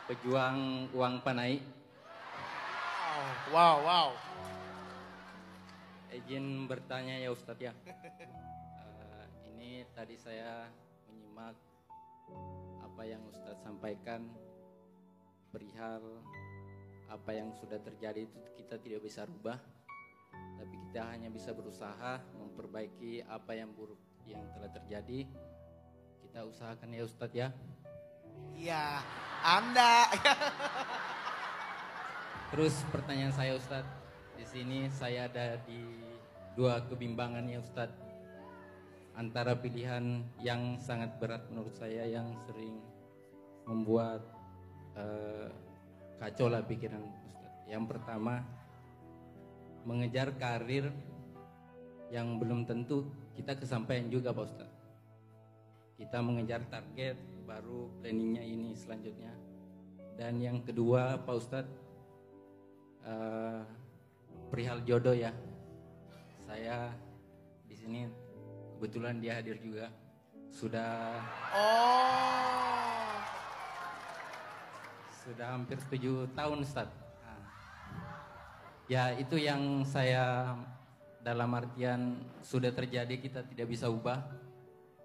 pejuang uang panai. Wow. Izin bertanya ya Ustadz ya. Ini tadi saya menyimak apa yang Ustadz sampaikan perihal apa yang sudah terjadi itu kita tidak bisa rubah, tapi kita hanya bisa berusaha memperbaiki apa yang buruk yang telah terjadi. Kita usahakan ya Ustadz ya. Iya, Anda. Terus pertanyaan saya Ustadz, di sini saya ada di dua kebimbangan ya Ustadz, antara pilihan yang sangat berat menurut saya yang sering membuat kacau lah pikiran Ustadz. Yang pertama, mengejar karir yang belum tentu kita kesampaian juga Pak Ustadz. Kita mengejar target, baru planningnya ini selanjutnya. Dan yang kedua Pak Ustadz, perihal jodoh ya. Saya di sini kebetulan dia hadir juga. Sudah hampir 7 tahun Ustaz. Nah, ya itu yang saya dalam artian sudah terjadi kita tidak bisa ubah.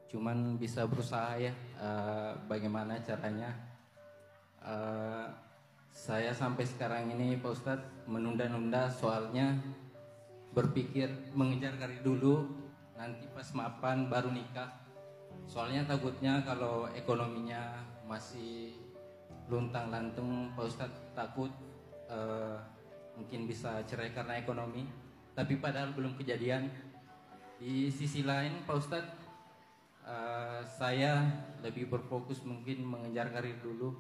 Cuman bisa berusaha ya bagaimana caranya. Saya sampai sekarang ini Pak Ustadz menunda-nunda, soalnya berpikir mengejar karir dulu, nanti pas mapan baru nikah. Soalnya takutnya kalau ekonominya masih luntang-lantung Pak Ustadz, takut mungkin bisa cerai karena ekonomi. Tapi padahal belum kejadian. Di sisi lain Pak Ustadz, saya lebih berfokus mungkin mengejar karir dulu,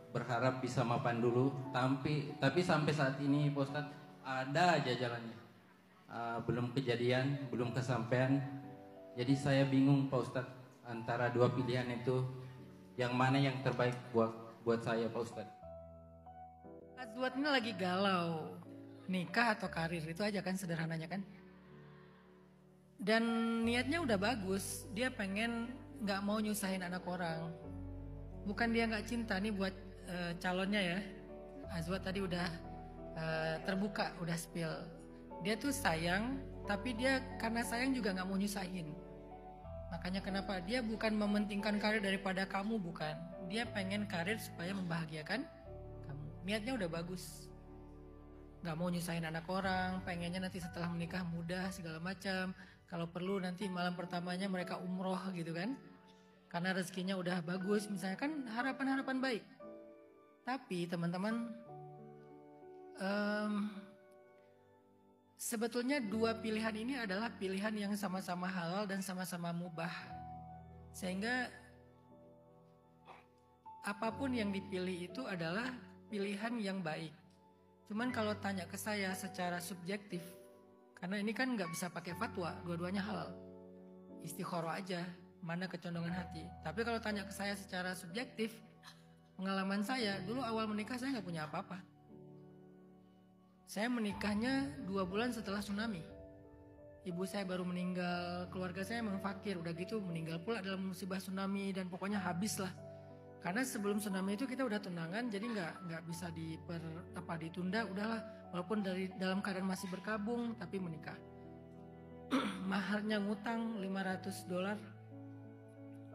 berharap bisa mapan dulu. Tapi sampai saat ini Pak Ustadz ada aja jalannya, belum kejadian, belum kesampaian. Jadi saya bingung Pak Ustadz, antara dua pilihan itu yang mana yang terbaik buat saya Pak Ustadz. Azwat ini lagi galau, nikah atau karir, itu aja kan sederhananya kan. Dan niatnya udah bagus, dia pengen gak mau nyusahin anak orang. Bukan dia gak cinta nih buat calonnya ya. Azwat tadi udah terbuka, udah spill. Dia tuh sayang, tapi dia karena sayang juga gak mau nyusahin. Makanya kenapa dia bukan mementingkan karir daripada kamu, bukan. Dia pengen karir supaya membahagiakan kamu. Niatnya udah bagus, gak mau nyusahin anak orang, pengennya nanti setelah menikah mudah segala macam. Kalau perlu nanti malam pertamanya mereka umroh gitu kan, karena rezekinya udah bagus misalnya kan, harapan-harapan baik. Tapi teman-teman, sebetulnya dua pilihan ini adalah pilihan yang sama-sama halal dan sama-sama mubah. Sehingga apapun yang dipilih itu adalah pilihan yang baik. Cuman kalau tanya ke saya secara subjektif, karena ini kan nggak bisa pakai fatwa, dua-duanya halal. Istikharah aja, mana kecondongan hati. Tapi kalau tanya ke saya secara subjektif, pengalaman saya, dulu awal menikah saya nggak punya apa-apa. Saya menikahnya 2 bulan setelah tsunami. Ibu saya baru meninggal, keluarga saya memang fakir. Udah gitu meninggal pula dalam musibah tsunami dan pokoknya habis lah. Karena sebelum tsunami itu kita udah tunangan, jadi nggak bisa ditunda, udahlah. Walaupun dalam keadaan masih berkabung, tapi menikah. Maharnya ngutang $500.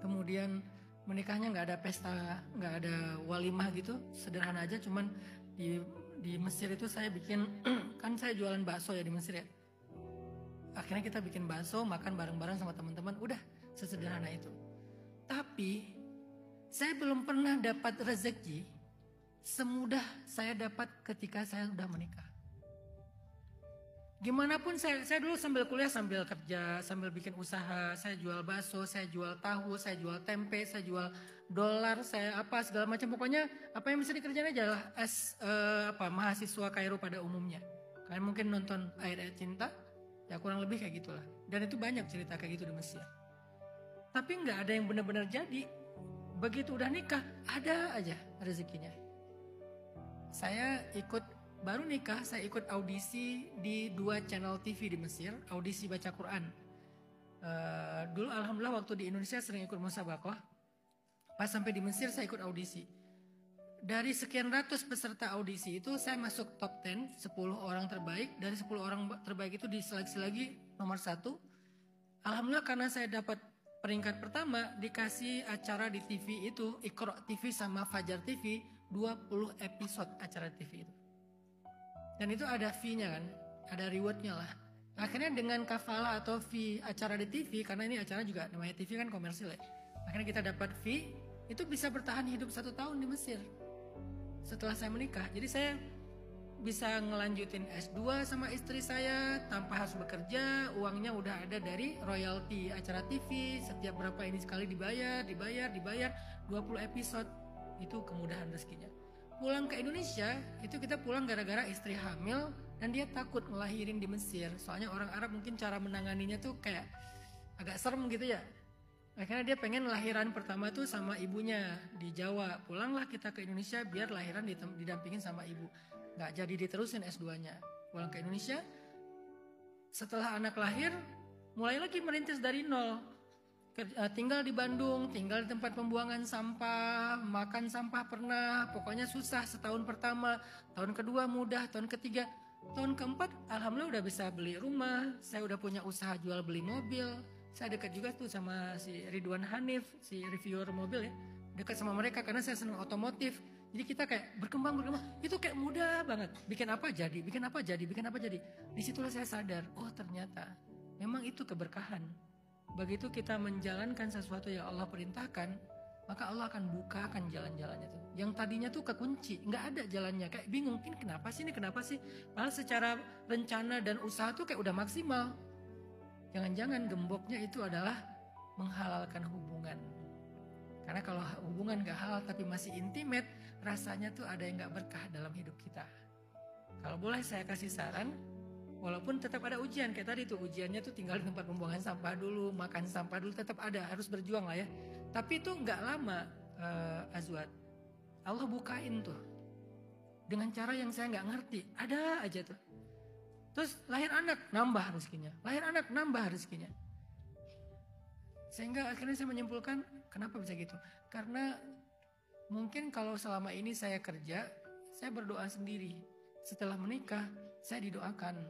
Kemudian menikahnya nggak ada pesta, nggak ada walimah gitu, sederhana aja. Cuman di Mesir itu saya bikin, kan saya jualan bakso ya di Mesir ya. Akhirnya kita bikin bakso, makan bareng-bareng sama teman-teman, udah sesederhana itu. Tapi saya belum pernah dapat rezeki semudah saya dapat ketika saya udah menikah. Gimana pun saya dulu sambil kuliah, sambil kerja, sambil bikin usaha, saya jual bakso, saya jual tahu, saya jual tempe, saya jual dolar, saya apa segala macam, pokoknya apa yang bisa dikerjain aja lah mahasiswa Kairo pada umumnya. Kalian mungkin nonton Ayat-Ayat Cinta, ya kurang lebih kayak gitulah. Dan itu banyak cerita kayak gitu di Mesir. Tapi nggak ada yang benar-benar jadi. Begitu udah nikah, ada aja rezekinya. Saya baru nikah, saya ikut audisi di 2 channel TV di Mesir, audisi baca Quran. Dulu alhamdulillah waktu di Indonesia sering ikut musabaqah. Pas sampai di Mesir saya ikut audisi. Dari sekian ratus peserta audisi itu saya masuk top 10, 10 orang terbaik. Dari 10 orang terbaik itu diseleksi lagi nomor 1. Alhamdulillah karena saya dapat peringkat pertama, dikasih acara di TV itu, Iqra TV sama Fajar TV, 20 episode acara TV itu. Dan itu ada fee-nya kan, ada reward-nya lah. Akhirnya dengan kafalah atau fee acara di TV, karena ini acara juga namanya TV kan komersil ya. Akhirnya kita dapat fee, itu bisa bertahan hidup 1 tahun di Mesir. Setelah saya menikah, jadi saya bisa ngelanjutin S2 sama istri saya tanpa harus bekerja. Uangnya udah ada dari royalti acara TV, setiap berapa ini sekali dibayar 20 episode. Itu kemudahan rezekinya. Pulang ke Indonesia, itu kita pulang gara-gara istri hamil dan dia takut ngelahirin di Mesir. Soalnya orang Arab mungkin cara menanganinya tuh kayak agak serem gitu ya. Akhirnya dia pengen lahiran pertama tuh sama ibunya di Jawa. Pulanglah kita ke Indonesia biar lahiran didampingin sama ibu. Nggak jadi diterusin S2-nya. Pulang ke Indonesia, setelah anak lahir, mulai lagi merintis dari nol. Tinggal di Bandung, tinggal di tempat pembuangan sampah, makan sampah pernah, pokoknya susah setahun pertama, tahun kedua mudah, tahun ketiga, tahun keempat alhamdulillah udah bisa beli rumah, saya udah punya usaha jual beli mobil, saya dekat juga tuh sama si Ridwan Hanif, si reviewer mobil ya, dekat sama mereka karena saya senang otomotif. Jadi kita kayak berkembang, itu kayak mudah banget, bikin apa jadi. Disitulah saya sadar, oh ternyata memang itu keberkahan. Begitu kita menjalankan sesuatu yang Allah perintahkan, maka Allah akan bukakan jalan-jalannya tuh. Yang tadinya tuh kekunci, nggak ada jalannya, kayak bingung, ini kenapa sih? Malah secara rencana dan usaha tuh kayak udah maksimal. Jangan-jangan gemboknya itu adalah menghalalkan hubungan. Karena kalau hubungan gak halal tapi masih intimate, rasanya tuh ada yang gak berkah dalam hidup kita. Kalau boleh saya kasih saran, walaupun tetap ada ujian, kayak tadi tuh ujiannya tuh tinggal di tempat pembuangan sampah dulu, makan sampah dulu, tetap ada, harus berjuang lah ya. Tapi itu gak lama, Azwat. Allah bukain tuh. Dengan cara yang saya gak ngerti, ada aja tuh. Terus lahir anak, nambah rezekinya. Sehingga akhirnya saya menyimpulkan, kenapa bisa gitu? Karena mungkin kalau selama ini saya kerja, saya berdoa sendiri. Setelah menikah, saya didoakan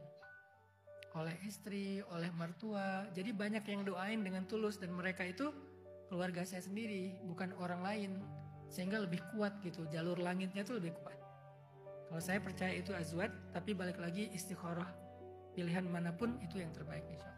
oleh istri, oleh mertua. Jadi banyak yang doain dengan tulus dan mereka itu keluarga saya sendiri, bukan orang lain. Sehingga lebih kuat gitu, jalur langitnya itu lebih kuat. Kalau saya percaya itu Azwat, tapi balik lagi istikharah. Pilihan manapun itu yang terbaik insya Allah.